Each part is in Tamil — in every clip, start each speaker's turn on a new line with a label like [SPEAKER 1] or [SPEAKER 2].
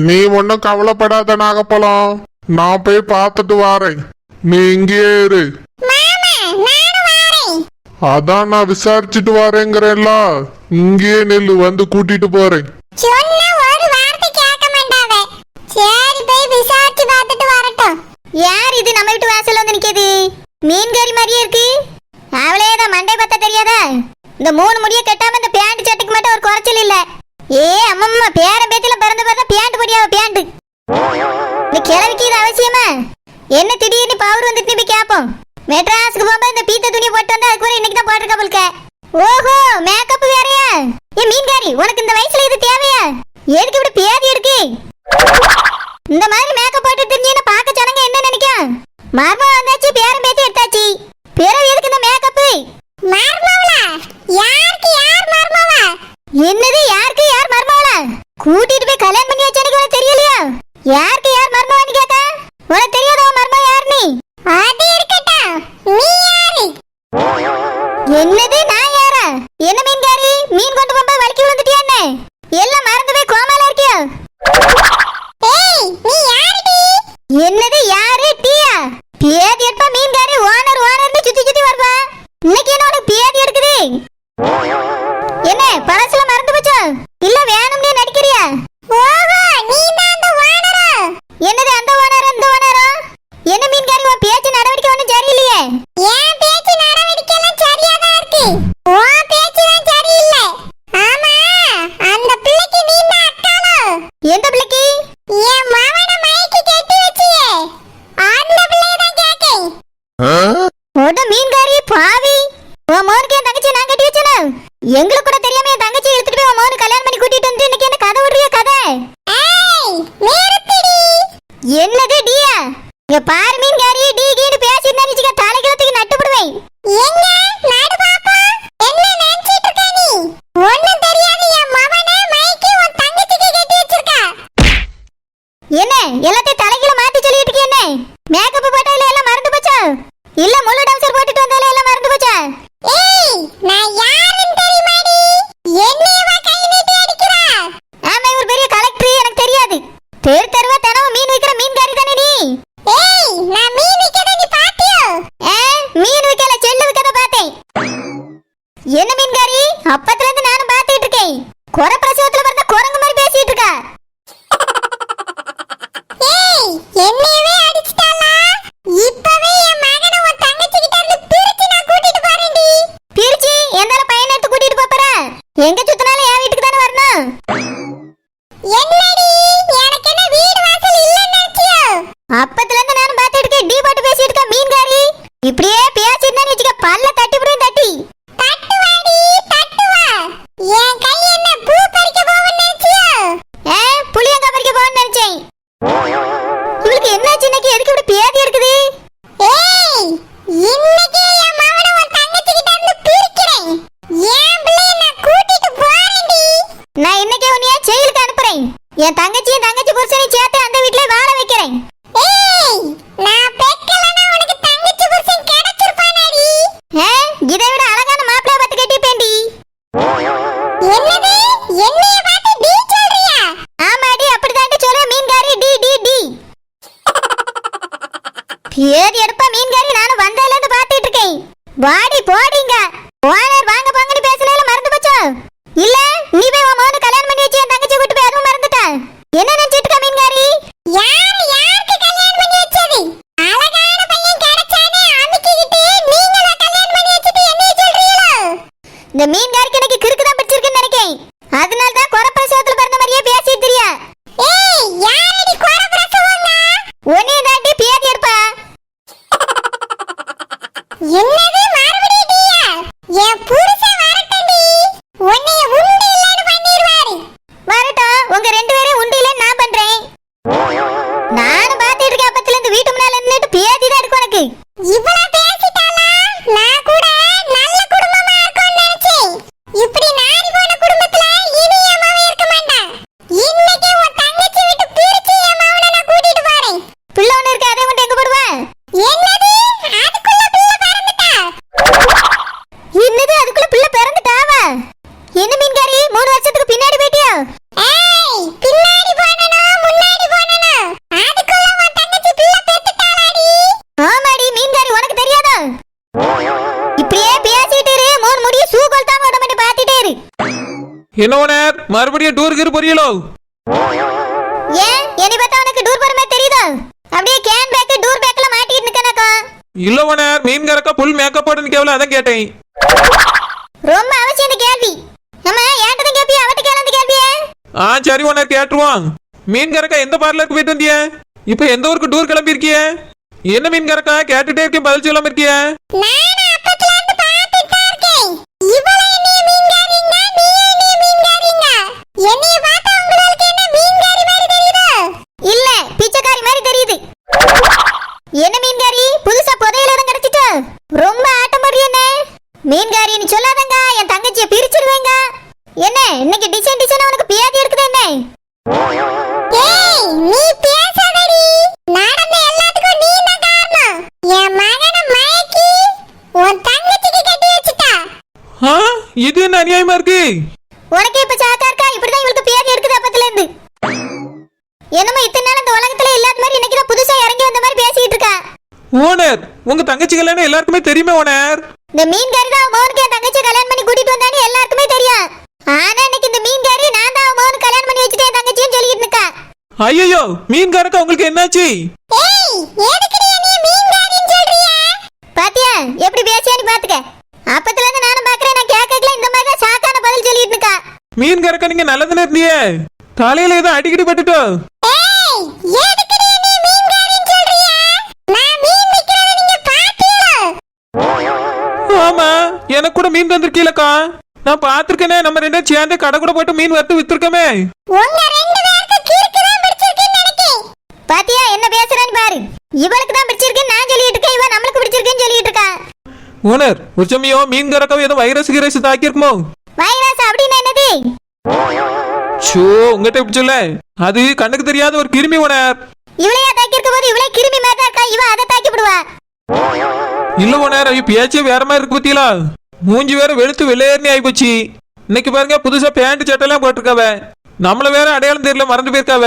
[SPEAKER 1] நீ ஒன்னும் கவலைப்படாத நாகப்பழம், நான் போய் பார்த்துட்டு வாரேன். நீ இங்கேயே இரு. அதான் நான் விசாரிச்சுட்டு வரேங்கிறேன்ல, இங்கேயே நெல்லு, வந்து கூட்டிட்டு போறேன்.
[SPEAKER 2] யார் இது நம்ம வீட்டு வாசல்ல வந்து நிக்குது? மீன்காரி மாதிரியே இருக்கு. அவளேதான் மண்டை பத்த தெரியாதா? இந்த 3 முடிய கட்டாம இந்த பேண்ட் சட்டைக்கு மட்டும் ஒரு குறைச்சல் இல்ல. ஏ அம்மம்மா, பேர பேத்தில பிறந்த பார்த்தா பேண்ட் படியாவ பேண்ட். இந்த கிழவிக்கு இது அவசியமா? என்ன திடீர்னு பவர் வந்துட்டு போய் கேப்போம். மெட்ராஸுக்கு போகும்போது இந்த பீத்த துணி போட்டு வந்து அதுக்கு கூட இன்னைக்கு தான் போட்டிருக்க போல்க. ஓஹோ, மேக்கப் வேறையா? ஏ மீன்காரி, உனக்கு இந்த வயசுல இது தேவையா? எதுக்கு இப்படி பேதி இருக்கு? இந்த மாதிரி மேக்கப் போட்டு தெரிஞ்சீங்கன்னா பார்க்க ஜனங்க என்ன நினைக்கும்? மர்மம் வந்தாச்சு, பேரம் பேத்தி எடுத்தாச்சு, பிறகு எதுக்கு இந்த மேக்கப்? மர்மவளா? யாருக்கு யார் மர்மவா? என்னது யாருக்கு யார் மர்மவளா? கூட்டிட்டு போய் கல்யாணம் பண்ணி வச்ச எனக்கு உனக்கு தெரியலையா? யாருக்கு யார் மர்மவான்னு கேட்டா உனக்கு தெரியாத மர்மம் யார் நீ? அது இருக்கட்டும், நீ யாரு? என்னது நான் யாரா? என்ன மீன்காரி, மீன் கொண்டு போகும்போது வலிக்கி விழுந்துட்டியா என்ன? எல்லாம் மறந்து போய் கோமால இருக்கியா? நீ யாருடி? என்னது யாரு? டீயா? பேதி எடுப்பா மீன்காரி, ஓனர் ஓனர்னு சுத்தி சுத்தி வருவா. இன்னைக்கு என்ன உனக்கு பேதி எடுக்குது? என்ன பழசுல மறந்து போச்சா? இல்ல வேணும்னே நடிக்கிறியா? ஓஹோ, நீ தான் அந்த ஓனரா? என்னது அந்த ஓனர்? அந்த ஓனரா? என்ன மீன்காரி, உன் பேச்சு நடவடிக்கை ஒண்ணும் சரியில்லையே. ஏன் பேச்சு நடவடிக்கை எல்லாம் சரியா தான் இருக்கு, உன் பேச்சு தான் சரியில்லை. ஆமா, அந்த பிள்ளைக்கு நீ தான் அக்காளோ? எந்த பிள்ளைக்கு? என் மாவன மைக்கு கட்டி வச்சியே, அந்த பிள்ளைய தான் கேக்கேன். ஓட மீன்காரி பாவி, உன் மோனுக்கு என் தங்கச்சி நான் கட்டி வச்சேனா? எங்களுக்கு கூட தெரியாம என் தங்கச்சி எடுத்துட்டு போய் உன் மோனு கல்யாணம் பண்ணி கூட்டிட்டு வந்து இன்னைக்கு என்ன கதை விடுறிய கதை? என்னது டியா? இங்க பாரு மீன்காரி, டி கீடு பேசிட்டு நினைச்சுக்க தலைகளத்துக்கு நட்டு விடுவேன். எங்க நாடு பாப்பா, என்ன நினைச்சிட்டு இருக்க நீ? ஒண்ணும் தெரியாது, என் மவனே மைக்கு உன் தங்கச்சிக்கு கட்டி வச்சிருக்கா. என்ன எல்லாத்தையும் தலைகள மாத்தி சொல்லிட்டு இருக்கீ? என்ன மேக்கப் போட்டால எல்லாம் மறந்து போச்சா? இல்ல முழு டான்சர் போட்டுட்டு வந்தால எல்லாம் மறந்து போச்சா? ஏய், நான் யாருன்னு தெரியுமாடி? என்னையவா கை நீட்டி அடிக்கிறா? ஆமா, இவர் பெரிய கலெக்டர், எனக்கு தெரியாது. தெரு தெருவா தினமும் மீன் விக்கிற மீன்காரி தானே நீ? ஏய், நான் மீன் விக்கத நீ பாத்தியோ? மீன் விக்கல, செல்லு விக்கத பார்த்தேன். என்ன மீன்காரி, அப்பத்துல இருந்து நானும் பாத்துட்டு இருக்கேன். குற பிரசவத்துல பிறந்த குரங்கு மாதிரி பேசிட்டு இருக்கா. ஏய், என்னையவே அடிச்சிட்டாளா? இப்பவே என் மகனை உன் தங்கச்சி கிட்ட இருந்து பிரிச்சு நான் கூட்டிட்டு போறேன்டி. பிரிச்சு எந்தால பையனை எடுத்து கூட்டிட்டு போறா? எங்க சுத்தினாலும் என் வீட்டுக்கு தானே வரணும். என்னடி, எனக்கு என்ன வீடு வாசல் இல்லன்னு நினைச்சியோ? அப்பத்துல இருந்து நானும் பாத்துட்டு இருக்கேன், டி பாட்டு பேசிட்டு இருக்க மீன்காரி. இப்படியே பேசிட்டு நினைச்சுக்க பல்ல தட்டி புடியும் தட்டி. தட்டுவாடி தட்டுவா. என் கை என்ன பூ பறிக்க போவன்னு நினைச்சியோ? புளியங்க பறிக்க போவன்னு நினைச்சேன். இவளுக்கு என்னாச்சு இன்னைக்கு, எதுக்கு இப்படி பேதி இருக்குது? ஏய், இன்னைக்கு என் மவனை உன் தங்கச்சி கிட்ட இருந்து பிரிக்கிறேன். என் பிள்ளைய நான் கூட்டிட்டு போறேன்டி. நான் இன்னைக்கு உன்னைய ஜெயிலுக்கு அனுப்புறேன். என் தங்கச்சியும் தங்கச்சி புருஷனையும் சேர்த்து அந்த வீட்ல வாழ வைக்கிறேன். ஏய், நான் பெக்கலனா உனக்கு தங்கச்சி புருஷன் கிடைச்சிருப்பானாடி. இதை விட அழகான மாப்பிள்ளைய பார்த்து கட்டிப்பேன்டி. என்னது, என்னைய பார்த்து டி சொல்றியா? ஆமாடி, அப்படிதான் சொல்ற மீன்காரி, டி டி டி. பேதி எடுப்பா மீன்காரி, நானும் வந்ததுல இருந்து பாத்துட்டு இருக்கேன். வாடி போடிங்க. ஓனர் வாங்க போங்கன்னு பேசல மறந்து போச்சா? இல்ல நீ போய் உன் மகனை கல்யாணம் பண்ணி வச்சு என் தங்கச்சி கூட்டி போய் அதுவும் மறந்துட்ட? என்ன நினைச்சிட்டு இருக்க மீன்காரி? யாருக்கு கல்யாணம் பண்ணி வச்சது? அழகான பையன் கிடைச்சானே, அன்னைக்கிட்டே நீங்களா கல்யாணம் பண்ணி வச்சிட்டு என்னைய சொல்றீங்களோ? இந்த மீன்காரிக்கு எனக்கு கிறுக்கு தான் பிடிச்சிருக்குன்னு நினைக்கிறேன். அதனால தான் குற பிரசவத்துல பிறந்த மாதிரியே பேசிட்டு தெரியா. ஏய், யாரடி குற பிரசவங்க? ஒண்ணே தாண்டி பேதி எடுப்பா. என்னது மறுபடியும் டியா? என்
[SPEAKER 3] என்ன ஓனர் மறுபடியும் டூருக்கு போறீங்களோ?
[SPEAKER 2] ஏன் என்னை பார்த்தா உனக்கு டூர் போற மாதிரி தெரியுதா? அப்படியே கேன் பேக் டூர் பேக்ல மாட்டிட்டு இருக்கனக்கா.
[SPEAKER 3] இல்ல ஓனர் மீன்காரக்கா புல் மேக்கப் போடுன்னு கேவல அதான் கேட்டேன்.
[SPEAKER 2] ரொம்ப அவசியம் இந்த கேள்வி. அம்மா ஏன்டா கேப்பியா அவட்ட கேளந்த கேள்வியே?
[SPEAKER 3] சரி ஓனர் கேட்டுருவோம். மீன்காரக்கா எந்த பார்லருக்கு போயிட்டு வந்திய? இப்போ எந்த ஊருக்கு டூர் கிளம்பி இருக்கிய? என்ன மீன்காரக்கா கேட்டுட்டே இருக்கேன் பதில் சொல்லாம இருக்கிய?
[SPEAKER 2] நான் அப்பத்துல இருந்து பாத்துட்டு தான் இருக்கேன். இவளே நீ மீன்காரிங்க நீ மீன்காரிங்க. என்னைய பார்த்தா உங்களுக்கு என்ன மீன்காரி மாதிரி தெரியுதா? இல்ல பிச்சைக்காரி மாதிரி தெரியுது. என்ன மீன்காரி புதுசா புதையல எதுவும் கிடைச்சிட்டா? ரொம்ப ஆட்டம் போடுறீங்க. மீன்காரின்னு சொல்லாதங்க என் தங்கச்சியை பிரிச்சிடுவேங்க. என்ன இன்னைக்கு டிசைன் டிசைனா உனக்கு பியாதி இருக்குது என்ன? ஏய் நீ பேசாதடி. நடந்த எல்லாத்துக்கும் நீ தான் காரணம். என் மகனை மயக்கி உன் தங்கச்சிக்கு கட்டி வச்சிட்டா.
[SPEAKER 3] இது என்ன அநியாயமா இருக்கு?
[SPEAKER 2] உனக்கு இப்ப சாக்கா இருக்கா? இப்படிதான் இவளுக்கு பியாதி இருக்குது அப்பத்துல இருந்து. என்னமோ இத்தனை நாள் இந்த உலகத்துல இல்லாத மாதிரி இன்னைக்கு தான் புதுசா இறங்கி வந்த மாதிரி பேசிட்டு இருக்கா.
[SPEAKER 3] ஓனர் உங்க தங்கச்சி கல்யாணம் எல்லாருக்குமே தெரியுமே ஓனர்.
[SPEAKER 2] இந்த மீன்காரி தான் மோனுக்கு என் தங்கச்சி கல்யாணம் பண்ணி கூட்டிட்டு வந்தானே எல்லாருக்குமே தெரியும். ஆனா இன்னைக்கு இந்த மீன்காரி நான் தான் மோனுக்கு கல்யாணம் பண்ணி வச்சிட்டேன் தங்கச்சியும் சொல்லிட்டு இருக்கா.
[SPEAKER 3] ஐயோ மீன்காரக்கா உங்களுக்கு என்னாச்சு?
[SPEAKER 2] ஏய் எதுக்குடி நீ மீன்காரின்னு சொல்றியா? பாத்தியா எப்படி பேசியானு பாத்துக்க. அப்பத்துல இருந்து நானும் பாக்குறேன் நான் கேக்கல இந்த மாதிரி தான் சாக்கான பதில் சொல்லிட்டு இருக்கா.
[SPEAKER 3] மீன்காரக்கா நீங்க நல்லதுன்னு இருந்தியே தலையில ஏதோ அடிக்கடி பட்டுட்டோ?
[SPEAKER 2] ஏய் எதுக்குடி நீ மீன்காரின்னு சொல்றியா? நான் மீன் விக்கிறத நீங்க பாத்தீங்களா?
[SPEAKER 3] ஆமா எனக்கு கூட மீன் தந்திருக்கீலக்கா. நான் பாத்துருக்கேனே நம்ம ரெண்டே சேர்ந்து கடை கூட போட்டு மீன் வறுத்து வித்துருக்கமே.
[SPEAKER 2] உங்க ரெண்டு பேருக்கு கிறுக்கு தான் பிடிச்சிருக்குன்னு நினைக்கிறேன். பாத்தியா என்ன பேசுறான்னு பாரு. இவளுக்கு தான் பிடிச்சிருக்குன்னு நான் சொல்லிட்டு இருக்கேன். இவ நமக்கு பிடிச்சிருக்குன்னு சொல்லிட்டு இருக்கா.
[SPEAKER 3] ஓனர் ஒரு சமயம் மீன்காரக்கா ஏதோ வைரஸ் கிரைஸ் தாக்கி இருக்குமோ?
[SPEAKER 2] வைரஸ் அப்படின்னா என்னது?
[SPEAKER 3] ஷோ உங்ககிட்ட எப்படி சொல்ல? அது கண்ணுக்கு தெரியாத ஒரு கிருமி ஓனர்.
[SPEAKER 2] இவளையா தாக்கி இருக்க போது இவளே கிருமி மாதிரி தான் இருக்கா. இவ அதை தாக்கி விடுவா.
[SPEAKER 3] இல்ல ஓனர் அவ பேச்சே வேற மாதிரி இருக்கு பத்தியலா. மூஞ்சி வேற வெளுத்து வெள்ளையர்னி ஆயி போச்சு. இன்னைக்கு பாருங்க புதுசா பேண்ட் சட்டெல்லாம் போட்டிருக்காவ. நம்மள வேற அடையாளம் தெரியல மறந்து போயிருக்காவ.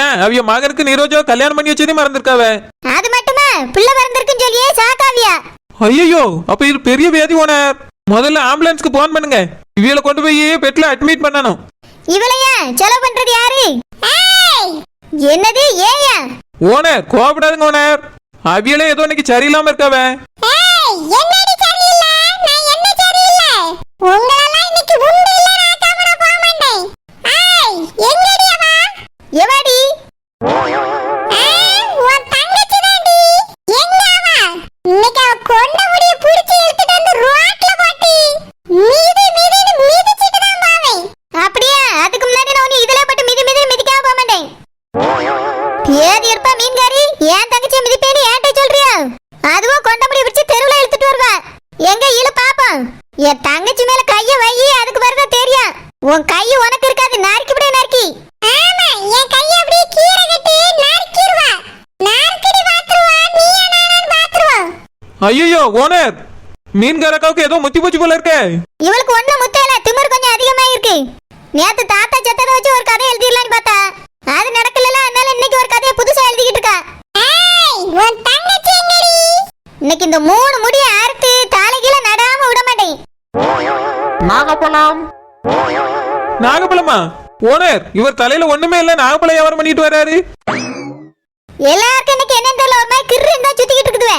[SPEAKER 3] ஏன் அவிய மகனுக்கு நிரோஜா கல்யாணம் பண்ணி வச்சதே மறந்துருக்காவ.
[SPEAKER 2] அது மட்டுமா பிள்ளை மறந்துருக்குன்னு சொல்லியே சாக்காவியா?
[SPEAKER 3] ஐயோ அப்ப இது பெரிய வியாதி ஓனர். முதல்ல ஆம்புலன்ஸ்க்கு போன் பண்ணுங்க. இவளை கொண்டு போய் பெட்ல அட்மிட் பண்ணணும்.
[SPEAKER 2] இவளையா செலவு பண்றது யாரு? என்னது ஏயா?
[SPEAKER 3] Owner கோபப்படாதுங்க owner. அவியலே ஏதோ இன்னைக்கு சரியில்லாம இருக்காவ.
[SPEAKER 2] என்னடி சரியில்லை? நான் என்ன சரியில்லை? உங்களெல்லாம் இன்னைக்கு உண்டு இல்ல நான் தவற போக மாட்டேன். எங்கடி அவ? எவடி? உன் தங்கச்சி தான்டி. எங்க அவ? இன்னைக்கு அவ கொண்ட முடிய புடிச்சு இழுத்துட்டு வந்து ரோட்ல போட்டு மிதிச்சிட்டு தான் போவேன். அப்படியே அதுக்கு முன்னாடி நான் உன்னை இதுல போட்டு மிதிக்காம போக மாட்டேன். பேதி இருப்பா மீன்காரி ஏன் தங்கச்சி மிதிப்பேன்னு ஏன்ட்ட சொல்றியா? அதுவும் கொண்ட முடி பிடிச்சு தெருவுல இழுத்துட்டு வருவா. எங்க இழு பாப்போம். என் தங்கச்சி மேல கைய வை அதுக்கு வரதா தெரியும். உன் கை உனக்கு இருக்காது நறுக்கி விட நறுக்கி. ஆமா என் கை அப்படியே கீரை கட்டி நறுக்கிடுவா. நறுக்கடி பாத்துருவா நீ நானும் பாத்துருவோம்.
[SPEAKER 3] ஐயோ ஓனர் மீன்காரக்காவுக்கு ஏதோ முத்தி போச்சு போல இருக்கே.
[SPEAKER 2] இவளுக்கு ஒண்ணும் முத்தையில திமிர் கொஞ்சம் அதிகமா இருக்கு. நேத்து தாத்தா செத்ததை வச்சு ஒரு கதை எழுதிடலான்னு பார்த்தா அது நடக்கல. அதனால இன்னைக்கு ஒரு கதையை புதுசா எழுதிக்கிட்டு இருக்கா. உன் தங்கச்சி எங்கடி? இன்னைக்கு இந்த 3 முடிய அறுத்து தலைகீழ நடாம விட மாட்டேன்.
[SPEAKER 1] நாகப்பழம்
[SPEAKER 3] நாகப்பழமா? ஓனர் இவர் தலையில ஒண்ணுமே இல்ல நாகப்பழம் வியாபாரம் பண்ணிட்டு வராரு.
[SPEAKER 2] எல்லாருக்கும் இன்னைக்கு என்னன்னு தெரியல ஒரு மாதிரி கிர்ரு இருந்தா சுத்திக்கிட்டு இருக்குதுவே.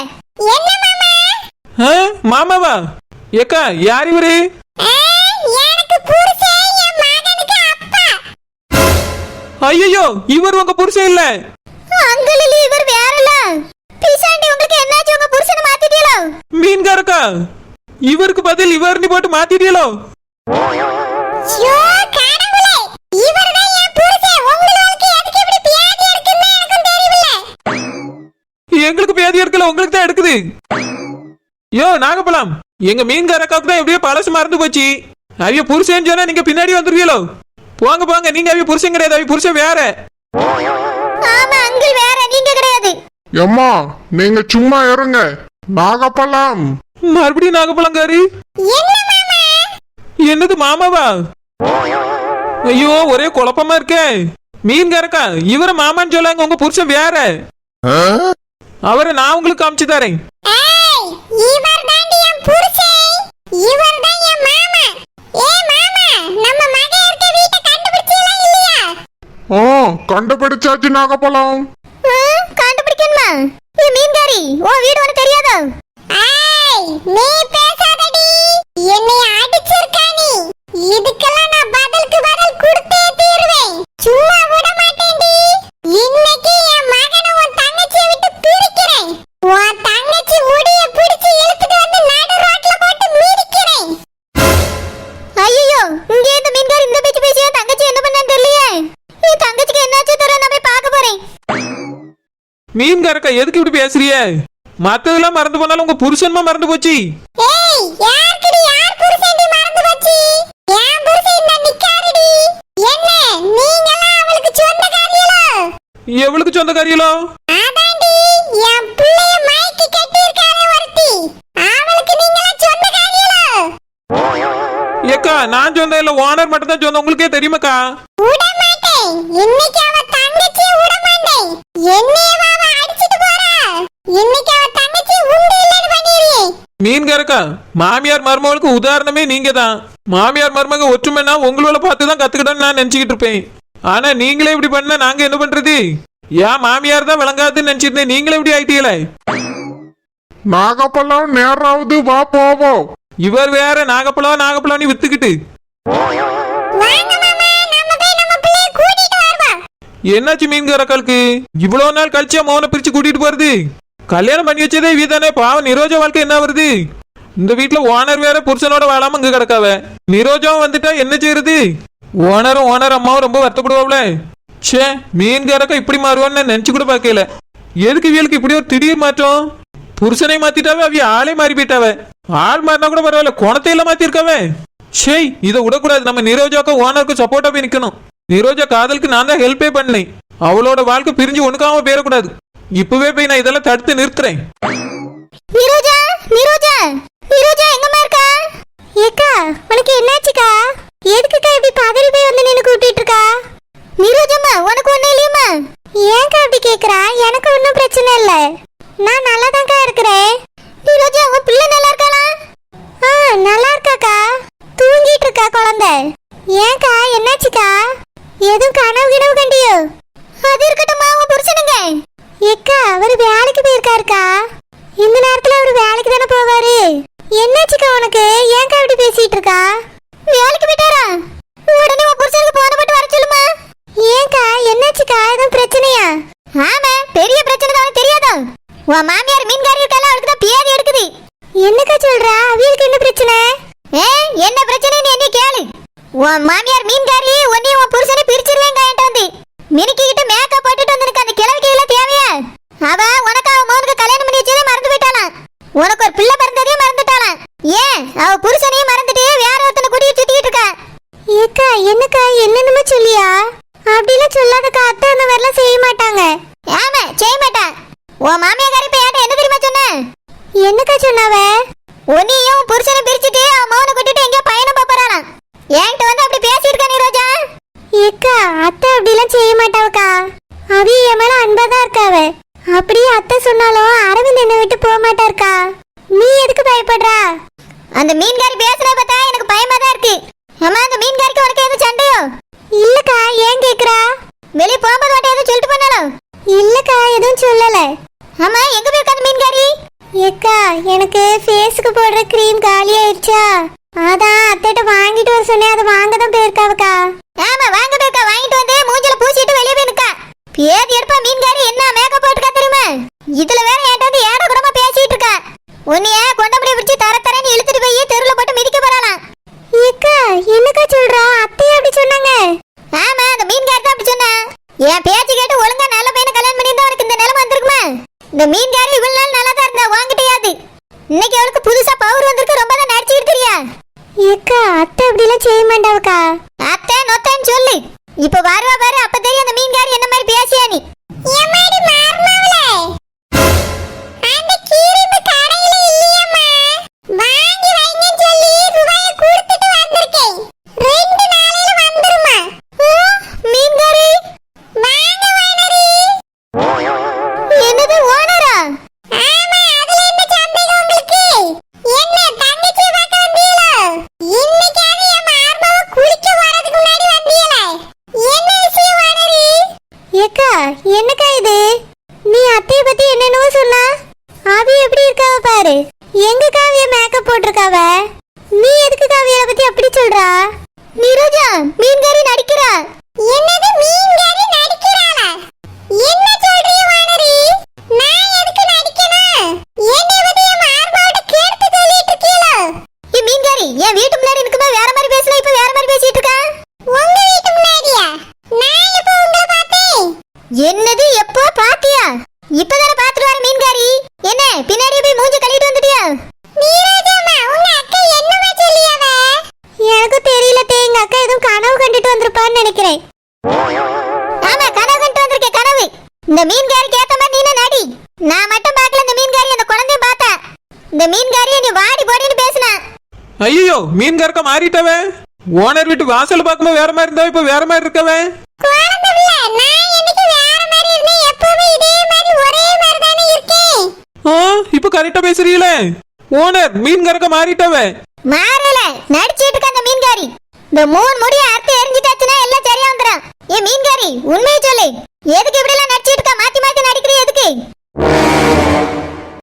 [SPEAKER 2] என்ன மாமா?
[SPEAKER 3] மாமாவா? ஏக்கா யார் இவரு?
[SPEAKER 2] எனக்கு புருஷன் என் மகனுக்கு அப்பா.
[SPEAKER 3] ஐயோ இவர் உங்க புருஷன் இல்ல.
[SPEAKER 2] அங்கிள் இல்ல இவர் வேறல. பிசாண்டி உங்களுக்கு என்னாச்சு உங்க புருஷனை மாத்திட்டீங்களோ?
[SPEAKER 3] மீன்காரக்கா இவருக்கு பதில் இவர்னி போட்டு மாத்திட்டீங்களோ?
[SPEAKER 2] ஷோ கடவுளே இவர்தான் என் புருஷன். உங்களுக்கு எதுக்கு இப்படி பியாதி இருக்குன்னு எனக்கு தெரியல.
[SPEAKER 3] எங்களுக்கு பேதி எடுக்கல உங்களுக்கு தான் எடுக்குது. யோ நாகப்பழம் எங்க மீன்காரக்காவுக்கு தான் எப்படியோ பழசு மறந்து போச்சு. அவிய புருஷன் சொன்னா நீங்க பின்னாடி வந்துருவீங்களோ? போங்க போங்க நீங்க அவிய புருஷன் கிடையாது அவிய புருஷன் வேற.
[SPEAKER 2] ஆமா அங்கிள் வேற நீங்க கிடையாது.
[SPEAKER 1] எம்மா நீங்க சும்மா இருங்க. நாகப்பழம்
[SPEAKER 3] மறுபடியும் நாகப்பழங்காரி.
[SPEAKER 2] என்ன மாமா?
[SPEAKER 3] என்னது மாமாவா? ஐயோ ஒரே குழப்பமா இருக்கே. மீன்காரக்கா இவர மாமான்னு சொல்லாங்க உங்க புருஷன் வேற. அவரை நான் உங்களுக்கு காமிச்சு தரேன்.
[SPEAKER 2] இவர்தான் என் புருஷன். இவர்தான் என் மாமா. ஏ மாமா நம்ம மகன்
[SPEAKER 1] ஆ கண்டுபிடிச்சாச்சு நாகப்பழம்.
[SPEAKER 2] கண்டுபிடிக்கணுமா? ஏ மீன்காரி, உன் வீடு உனக்கு தெரியாதோ? நீ பேசாதடி, என்னை அடிச்சிருக்கா நீ. இதுக்கெல்லாம் நான் பதிலுக்கு பதில் கொடுத்தே தீருவேன். சும்மா விட மாட்டேன்டி. இன்னைக்கு என் மகனை உன் தங்கச்சியை விட்டு பிரிக்கிறேன். உன் தங்கச்சி முடிய பிடிச்சு இழுத்துட்டு வந்து நடு ரோட்ல போட்டு மிதிக்கிறேன். ஐயோ, இங்கே இந்த மீன்காரி இந்த பேச்சு பேசியா தங்கச்சி என்ன பண்ணான்னு தெரியலையே. என் தங்கச்சிக்கு என்னாச்சு தெரியல, நான் போய் பார்க்க போறேன்.
[SPEAKER 3] மீன்காரக்கா எதுக்கு இப்படி பேசுறிய? மத்ததெல்லாம் மறந்து போனாலும் உங்க புருஷன்மா மறந்து போச்சு.
[SPEAKER 2] ஏய், யார்கிட்ட யார் புருஷன்டி மறந்து போச்சு? என் புருஷன் இந்த நிக்காருடி. என்ன நீங்கலாம் அவளுக்கு சொந்தக்காரியலோ?
[SPEAKER 3] எவளுக்கு சொந்தக்காரியலோ?
[SPEAKER 2] அதான்டி, என் பிள்ளைய மைக்கு கட்டி இருக்காளே ஒருத்தி. அவளுக்கு நீங்கலாம் சொந்தக்காரியலோ?
[SPEAKER 3] ஏக்கா நான் சொந்த இல்ல, ஓனர் மட்டும் தான் சொந்த. உங்களுக்கே தெரியுமாக்கா?
[SPEAKER 2] விட மாட்டேன். இன்னைக்கு அவ தங்கச்சியை விட மாட்டேன். என்னையவா அவ அடிச்சிட்டு போறா? இன்னைக்கு அவ தங்கச்சி உண்டு இல்லன்னு பண்ணிடுறே.
[SPEAKER 3] மீன்காரக்கா, மாமியார் மருமகளுக்கு உதாரணமே நீங்க தான். மாமியார் மருமக ஒற்றுமைனா உங்களோட பார்த்து தான் கத்துக்கிட்டோன்னு நான் நினைச்சுக்கிட்டு இருப்பேன். ஆனா நீங்களே இப்படி பண்ணா நாங்க என்ன பண்றது? ஏன் மாமியார் தான் விளங்காதுன்னு நினைச்சிருந்தேன், நீங்களே இப்படி ஆயிட்டீங்களே.
[SPEAKER 1] நாகப்பழம் நேராவது வா போவோம்.
[SPEAKER 3] இவர் வேற நாகப்பழம் நீ வித்துக்கிட்டு.
[SPEAKER 2] வாங்க மாமா, நம்ம போய் நம்ம பிள்ளைய கூட்டிட்டு வருவோம்.
[SPEAKER 3] என்னாச்சு மீன்காரக்காளுக்கு? இவ்வளவு நாள் கழிச்சா மௌன பிரிச்சு கூட்டிட்டு போறது? கல்யாணம் பண்ணி வச்சதே வீதானே. பாவம் நிரோஜா வாழ்க்கை என்ன வருது? இந்த வீட்டுல ஓனர் வேற புருஷனோட வாழாம இங்க கிடக்காவ. நிரோஜாவும் வந்துட்டா என்ன செய்யறது? ஓனர் அம்மாவும் ரொம்ப வருத்தப்படுவாங்களே. ச்சே, மீன்காரக்கா இப்படி மாறுவான்னு நினைச்சு கூட பார்க்கல. எதுக்கு இவளுக்கு இப்படி ஒரு திடீர் மாற்றம்? புருஷனை மாத்திட்டாவே, அவிய ஆளே மாறி போயிட்டாவ. ஆள் மாறினா கூட பரவாயில்ல, குணத்தை எல்லாம் மாத்திருக்காவே. ச்சே, இதை விடக்கூடாது. நம்ம நிரோஜாக்கும் ஓனருக்கும் சப்போர்ட்டா போய் நிக்கணும். நிரோஜா காதலுக்கு நான் தான் ஹெல்ப்பே பண்ணேன். அவளோட வாழ்க்கை பிரிஞ்சு ஒண்ணுக்காம போயிடக்கூடாது. இப்பவே போய் நான் இதெல்லாம் தடுத்து நிறுத்துறேன்.
[SPEAKER 2] நிரோஜா, நிரோஜா, நிரோஜா எங்கம்மா இருக்கா? ஏக்கா, உனக்கு என்னாச்சுக்கா? எதுக்குக்கா இப்படி பதறி போய் வந்து நின்னு கூட்டிட்டு இருக்கா? நிரோஜாம்மா, உனக்கு ஒண்ணும் இல்லையம்மா? ஏன்க்கா அப்படி கேக்குறா? எனக்கு ஒன்றும் பிரச்சனை இல்ல. நான் நல்லா தான்க்கா இருக்கிறேன். நிரோஜா, உன் பிள்ளை நல்லா இருக்காளா? நல்லா இருக்காக்கா. தூங்கிட்டு இருக்கா குழந்தை. ஏன்க்கா, என்னாச்சுக்கா? எதுவும் கனவு கண்டியோ? அது இருக்கட்டும்மா, உன் புருஷனுங்க? ஏக்கா, அவர் வேலைக்கு போயிருக்காருக்கா. இந்த நேரத்துல அவர் வேலைக்கு தானே போவாரு. என்னாச்சுக்கா உனக்கு? ஏன்க்கா இப்படி பேசிட்டு இருக்கா? வேலைக்கு போயிட்டாரா? உடனே உன் புருஷனுக்கு போன போட்டு வர சொல்லுமா. ஏன்க்கா, என்னாச்சுக்கா? எதுவும் பிரச்சனையா? ஆமா, பெரிய பிரச்சனை தான். தெரியாதா? உன் மாமியார் மீன்காரி இருக்கால, அவளுக்கு தான் பேதி எடுக்குது. என்னக்கா சொல்றா? அவளுக்கு என்ன பிரச்சனை? என்ன பிரச்சனைன்னு என்ன கேளு. உன் மாமியார் மீன்காரி உன்னையும் உன் புருஷனை பிரிச்சிருவேங்க வந்து மினிக்கிட்ட மேக்கப் போட்டுட்டு வந்திருக்க. அந்த கிழவிக்கு எல்லாம் தேவையா? அவ உனக்கு அவ மகனுக்கு கல்யாணம் பண்ணி வச்சதே மறந்து போயிட்டாளாம். உனக்கு ஒரு பிள்ளை பிறந்ததே மறந்துட்டாளாம். ஏன் அவ புருஷனையும் மறந்துட்டு வேற ஒருத்தனை கூட்டி சுத்திட்டு இருக்கா? ஏக்கா, என்னக்கா என்னென்னமோ சொல்லியா? அப்படிலாம் சொல்லாதக்கா. அத்தை அந்த மாதிரிலாம் செய்ய மாட்டாங்க. ஆமா, செய்ய மாட்டா. உன் மாமியார் இப்ப ஏன்ட்ட என்ன தெரியுமா சொன்ன? என்னக்கா சொன்னாவ? உன்னையும் புருஷனை பிரிச்சுட்டு அவன் மகனை கூட்டிட்டு எங்கேயோ பயணம் போறாளாம். என்கிட்ட வந்து அப்படி பேசியிருக்கா நிரோஜா? ஏக்கா, அத்தை அப்படிலாம் செய்ய மாட்டாவக்கா. அவி என் மேல அன்பா தான் இருக்காவ. அப்படியே அத்தை சொன்னாலும் அரவிந்த் என்னை விட்டு போக மாட்டாருக்கா. நீ எதுக்கு பயப்படுறா? அந்த மீன்காரி பேசுறத பார்த்தா எனக்கு பயமா தான் இருக்கு. அம்மா, அந்த மீன்காரிக்கு உனக்கு எதுவும் சண்டையோ? இல்லக்கா. ஏன் கேக்குறா? வெளியே போகும்போது வாட்ட எதுவும் சொல்லிட்டு போனாலும்? இல்லக்கா, எதுவும் சொல்லல. ஆமா, எங்க போயிருக்கா அந்த மீன்காரி? ஏக்கா, எனக்கு ஃபேஸ்க்கு போடுற கிரீம் காலி ஆயிடுச்சா, அதான் அத்தைட்ட வாங்கிட்டு வர சொன்னேன். அதை வாங்க தான் போயிருக்காவக்கா. ஆமா, வாங்க போயிருக்கா. வாங்கிட்டு வந்து மூஞ்சில பூசிட்டு வெளியே போய் நிக்கா. பேதி எடுப்பா மீன்காரி. என்ன மேக்கப் போட்டுக்கா தெரியுமா? இதுல வேற என்கிட்ட வந்து ஏட கூடமா பேசிட்டு இருக்கா. உன்னைய கொண்டபடி பிடிச்சி தரன்னு இழுத்துட்டு போய் தெருவுல போட்டு மிதிக்க போறாளாம். ஏக்கா, என்னக்கா சொல்றா? அத்தையே அப்படி சொன்னாங்க? ஆமா, அந்த மீன்காரி தான் அப்படி சொன்னா. என் பேச்சு கேட்டு ஒழுங்கா நல்ல பையனை கல்யாணம் பண்ணியிருந்தா அவருக்கு இந்த நிலைமை வந்திருக்குமா? இந்த மீன்காரி இவ்வளவு நாள் நல்லா தான் இருந்தா, வாங்கிட்டையாது. இன்னைக்கு அவளுக்கு புதுசா பவர் வந்திருக்கு. ரொம்ப தான் நடிச்சுக்கிட்டு தெரியா? ஏக்கா, அத்தை அப்படிலாம் செய்ய மாட்டாவக்கா. அத்தை நொத்தன்னு சொல்லு. இப்ப வருவா பாரு, அப்ப தெரியும் அந்த மீன்காரி என்ன மாதிரி பேசியா நீ. ஏமாடி மார்மாவளே, அந்த கீரிப்பு கடையில இல்லையம்மா. வாங்கி வைங்கன்னு சொல்லி ரூபாயை கொடுத்துட்டு வந்திருக்கேன். 2 நாளையில வந்துருமா. மீன்காரி வாங்க ஓனரி. என்னது ஓனரா? ஏக்கா என்னக்கா இது? நீ அத்தைய பத்தி என்னென்னவோ சொன்னா. அவி எப்படி இருக்காவ பாரு. எங்க காவிய மேக்கப் போட்டிருக்காவ. நீ எதுக்கு காவிய பத்தி அப்படி சொல்றா? நீரோஜா மீன்காரி நடிக்கிறா. என்னது மீன்காரி நடிக்கிறாளா? என்ன சொல்றீ வானரி? நான் எதுக்கு நடிக்கணும்? என்னைய பத்தி என் மார்பாட்ட கேட்டு சொல்லிட்டு இருக்கீங்களா? ஏ மீன்காரி என் வீட்டு முன்னாடி நிக்குமா வேற மாதிரி பேசல, இப்ப வேற மாதிரி பேசிட்டு இருக்கா. உங்க வீட்டு முன்னாடியா? நான் எப்ப உங்களை பார்த்தேன்? என்னது எப்போ பாத்தியா? இப்பதானே பாத்துட்டு வர மீன்காரி. என்ன பின்னாடியே போய் மூஞ்சி கழுவிட்டு வந்துட்டியா? நீராஜம்மா உங்க அக்கா என்னமா சொல்லியாவ? எனக்கு தெரியல தே, எங்க அக்கா எதுவும் கனவு கண்டுட்டு வந்திருப்பான்னு நினைக்கிறேன். ஆமா கனவு கண்டு வந்திருக்கே கனவு. இந்த மீன்காரிக்கு ஏத்த மாதிரி நீ நடி. நான் மட்டும் பார்க்கல, இந்த மீன்காரி அந்த குழந்தைய பார்த்தா. இந்த மீன்காரியை நீ வாடி போடின்னு பேசினா.
[SPEAKER 3] ஐயோ மீன்காரக்க மாறிட்டவ. ஓனர் வீட்டு வாசல் பார்க்கும்போது வேற மாதிரி இருந்தா இப்ப வேற மாதிரி இருக்கவ. இப்ப கரெக்டா பேசுறீங்களே. ஓனர் மீன்காரக்க மாறிட்டவ.
[SPEAKER 2] மாறல, நடிச்சிட்டு இருக்க அந்த மீன்காரி. இந்த மூணு முடிய அறுத்து எரிஞ்சிட்டாச்சுன்னா எல்லாம் சரியா வந்துரும். ஏ மீன்காரி உண்மையை சொல்லு, எதுக்கு